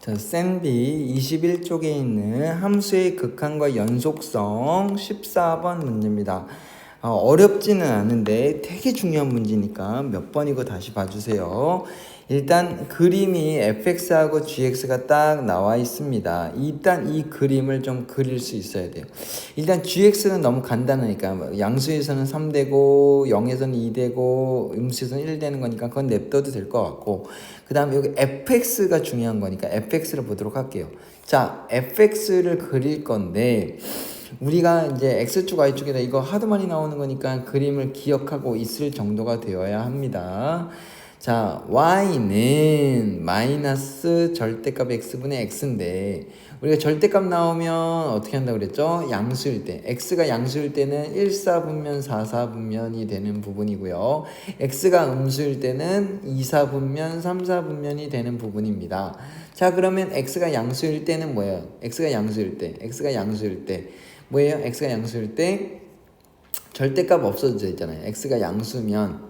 자, 샌비 21쪽에 있는 함수의 극한과 연속성 14번 문제입니다. 어렵지는 않은데 되게 중요한 문제니까 몇 번이고 다시 봐주세요. 일단 그림이 fx하고 gx가 딱 나와 있습니다. 일단 이 그림을 좀 그릴 수 있어야 돼요. 일단 gx는 너무 간단하니까 양수에서는 3되고 0에서는 2되고 음수에서는 1 되는 거니까 그건 냅둬도 될 것 같고, 그 다음에 여기 fx가 중요한 거니까 fx를 보도록 할게요. 자, fx를 그릴 건데 우리가 이제 x축 y축에다 이거 하도 많이 나오는 거니까 그림을 기억하고 있을 정도가 되어야 합니다. 자, y는 마이너스 절대값 x분의 x인데 우리가 절대값 나오면 어떻게 한다고 그랬죠? 양수일 때, x가 양수일 때는 1사분면 4사분면이 되는 부분이고요, x가 음수일 때는 2사분면 3사분면이 되는 부분입니다. 자, 그러면 x가 양수일 때는 뭐예요? x가 양수일 때 뭐예요? x가 양수일 때 절대값 없어도 되잖아요. x가 양수면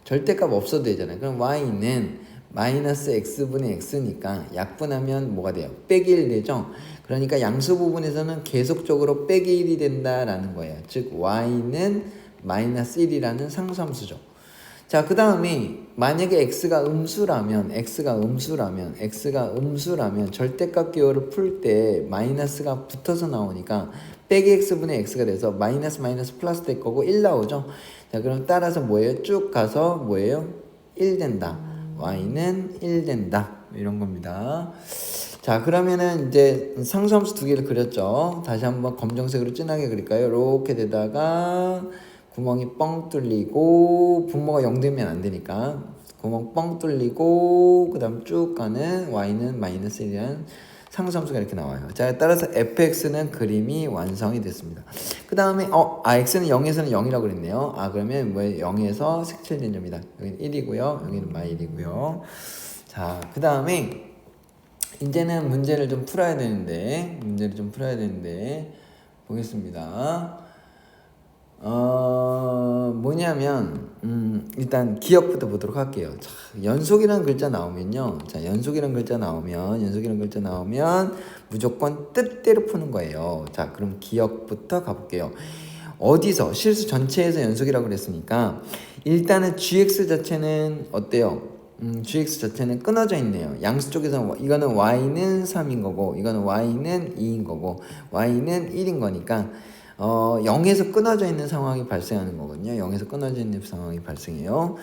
절대값 없어도 되잖아요. 그럼 y는 마이너스 x분의 x니까 약분하면 뭐가 돼요? 빼기 1 되죠? 그러니까 양수 부분에서는 계속적으로 빼기 1이 된다라는 거예요. 즉 y는 마이너스 1이라는 상수함수죠. 자, 그 다음에 만약에 x가 음수라면 절대값 기호를 풀 때 마이너스가 붙어서 나오니까 빼기 x분의 x가 돼서 마이너스 플러스 될 거고 1 나오죠. 자, 그럼 따라서 뭐예요? 쭉 가서 뭐예요? 1 된다. y는 1 된다. 이런 겁니다. 자, 그러면은 이제 상수함수 두 개를 그렸죠. 다시 한번 검정색으로 진하게 그릴까요? 이렇게 되다가 구멍이 뻥 뚫리고, 분모가 0 되면 안 되니까 구멍 뻥 뚫리고, 그 다음 쭉 가는 y는 마이너스 1이라는 상수함수가 이렇게 나와요. 자, 따라서 fx는 그림이 완성이 됐습니다. 그 다음에 x는 0에서는 0이라고 그랬네요. 그러면 뭐예요? 0에서 색칠된 점이다. 여기는 1이고요. 여기는 마일이고요. 자, 그 다음에 이제는 문제를 좀 풀어야 되는데 보겠습니다. 뭐냐면 일단 기억부터 보도록 할게요. 자, 연속이라는 글자 나오면 무조건 뜻대로 푸는 거예요. 자, 그럼 기억부터 가볼게요. 어디서? 실수 전체에서 연속이라고 그랬으니까 일단은 gx 자체는 어때요? gx 자체는 끊어져 있네요. 양수 쪽에서 이거는 y는 3인 거고, 이거는 y는 2인 거고, y는 1인 거니까 0에서 끊어져 있는 상황이 발생하는 거거든요. 0에서 끊어져 있는 상황이 발생해요.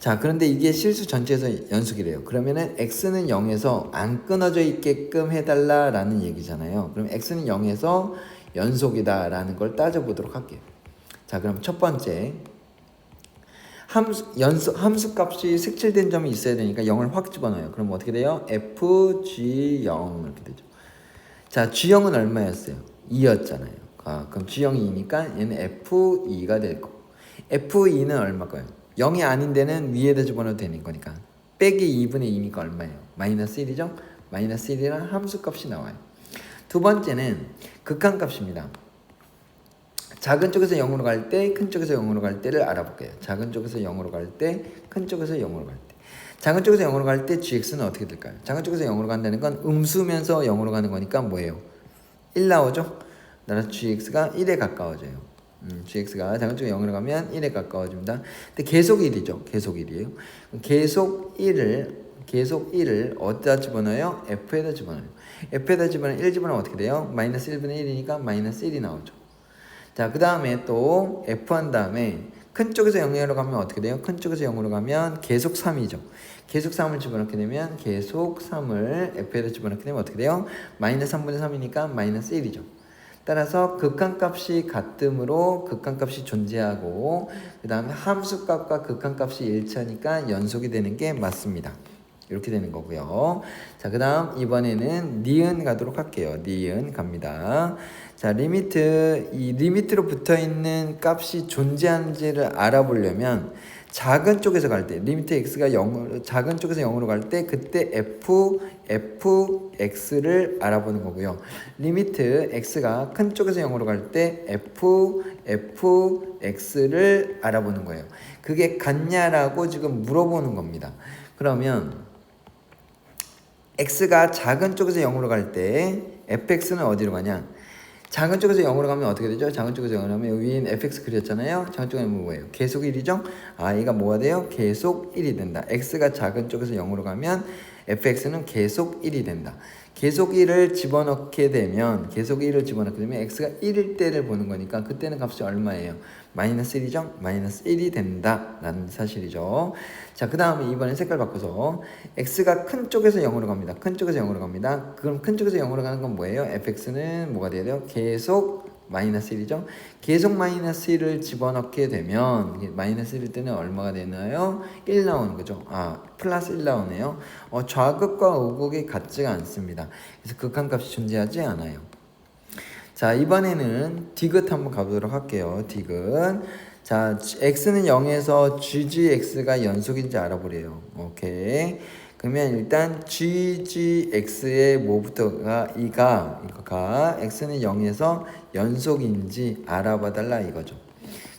자, 그런데 이게 실수 전체에서 연속이래요. 그러면은 x는 0에서 안 끊어져 있게끔 해달라라는 얘기잖아요. 그럼 x는 0에서 연속이다라는 걸 따져보도록 할게요. 자, 그럼 첫 번째 함수 값이 색칠된 점이 있어야 되니까 0을 확 집어넣어요. 그럼 어떻게 돼요? fg0 이렇게 되죠. 자, g0은 얼마였어요? 2였잖아요. 그럼 g0이 2니까 얘는 f2가 될 거고, f2는 얼마일까요? 0이 아닌 데는 위에다 집어넣어도 되는 거니까 빼기 2분의 2니까 얼마예요? 마이너스 1이죠? 마이너스 1이란 함수값이 나와요. 두 번째는 극한값입니다. 작은 쪽에서 0으로 갈 때, 큰 쪽에서 0으로 갈 때를 알아볼게요. 작은 쪽에서 0으로 갈 때, 큰 쪽에서 0으로 갈 때. 작은 쪽에서 0으로 갈 때 gx는 어떻게 될까요? 작은 쪽에서 0으로 간다는 건 음수면서 0으로 가는 거니까 뭐예요? 1 나오죠? 따라서 gx가 1에 가까워져요. gx가 작은 쪽에 0으로 가면 1에 가까워집니다. 근데 계속 1이죠. 계속 1이에요. 계속 1을 어디다 집어넣어요? f에다 집어넣어요. f에다 집어넣으면 1 집어넣으면 어떻게 돼요? 마이너스 1분의 1이니까 마이너스 1이 나오죠. 자, 그 다음에 또 f 한 다음에 큰 쪽에서 0으로 가면 어떻게 돼요? 큰 쪽에서 0으로 가면 계속 3이죠. 계속 3을 집어넣게 되면 계속 3을 f에다 집어넣게 되면 어떻게 돼요? 마이너스 3분의 3이니까 마이너스 1이죠. 따라서 극한값이 같음으로 극한값이 존재하고, 그 다음에 함수값과 극한값이 일치하니까 연속이 되는 게 맞습니다. 이렇게 되는 거고요. 자, 그 다음 이번에는 니은 가도록 할게요. 니은 갑니다. 자, 이 리미트로 붙어있는 값이 존재하는지를 알아보려면 작은 쪽에서 갈 때, 리미트 x가 0으로, 작은 쪽에서 0으로 갈 때 그때 fx를 알아보는 거고요. 리미트 x가 큰 쪽에서 0으로 갈 때 fx를 알아보는 거예요. 그게 같냐라고 지금 물어보는 겁니다. 그러면 x가 작은 쪽에서 0으로 갈 때 fx는 어디로 가냐? 작은 쪽에서 0으로 가면 어떻게 되죠? 작은 쪽에서 0으로 가면 여기 위엔 fx 그렸잖아요. 작은 쪽에 뭐예요? 계속 1이죠? 얘가 뭐가 돼요? 계속 1이 된다. x가 작은 쪽에서 0으로 가면 fx는 계속 1이 된다. 계속 1을 집어넣게 되면 x가 1일 때를 보는 거니까 그때는 값이 얼마예요? 마이너스 1이죠? 마이너스 1이 된다 라는 사실이죠. 자, 그 다음에 이번엔 색깔 바꿔서 x가 큰 쪽에서 0으로 갑니다. 큰 쪽에서 0으로 갑니다. 그럼 큰 쪽에서 0으로 가는 건 뭐예요? fx는 뭐가 돼야 돼요? 계속 마이너스 1이죠. 계속 마이너스 1을 집어넣게 되면 마이너스 1일 때는 얼마가 되나요? 1 나오는 거죠. 플러스 1 나오네요. 좌극과 우극이 같지가 않습니다. 그래서 극한값이 존재하지 않아요. 자, 이번에는 디귿 한번 가보도록 할게요. 디귿. 자, x는 0에서 ggx가 연속인지 알아보래요. 오케이. 그러면 일단 ggx의 뭐부터가 이거가 x는 0에서 연속인지 알아봐 달라 이거죠.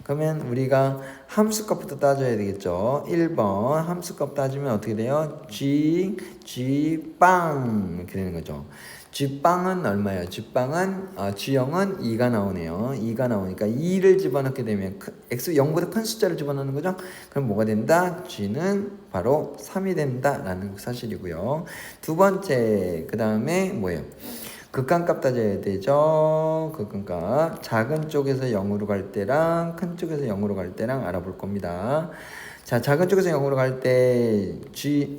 그러면 우리가 함수값부터 따져야 되겠죠. 1번 함수값 따지면 어떻게 돼요? g빵 이렇게 되는 거죠. g빵은 얼마예요? g형은 2가 나오네요. 2가 나오니까 2를 집어넣게 되면 x 0보다 큰 숫자를 집어넣는 거죠. 그럼 뭐가 된다? g는 바로 3이 된다라는 사실이고요. 두 번째 그 다음에 뭐예요? 극한값 따져야 되죠. 극한값 작은 쪽에서 0으로 갈 때랑 큰 쪽에서 0으로 갈 때랑 알아볼 겁니다. 자, 작은 쪽에서 0으로 갈 때 gx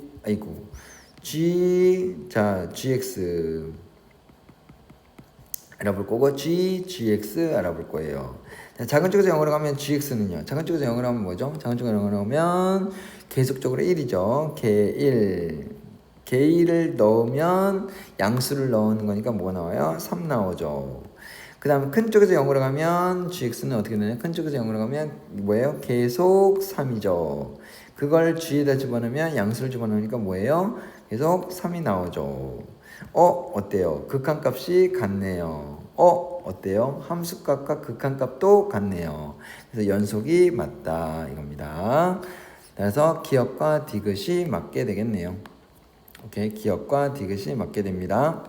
알아볼 거고 gx 알아볼 거예요. 자, 작은 쪽에서 0으로 가면 gx는요. 작은 쪽에서 0으로 하면 뭐죠? 작은 쪽에서 0으로 하면 계속적으로 1이죠. 개1을 넣으면 양수를 넣는 거니까 뭐가 나와요? 3 나오죠. 그 다음에 큰 쪽에서 0으로 가면 gx는 어떻게 되나요? 큰 쪽에서 0으로 가면 뭐예요? 계속 3이죠. 그걸 g에다 집어넣으면 양수를 집어넣으니까 뭐예요? 계속 3이 나오죠. 어때요? 극한값이 같네요. 어때요? 함수값과 극한값도 같네요. 그래서 연속이 맞다 이겁니다. 그래서 기억과 디귿이 맞게 되겠네요. 오케이, 기억과 디귿이 맞게 됩니다.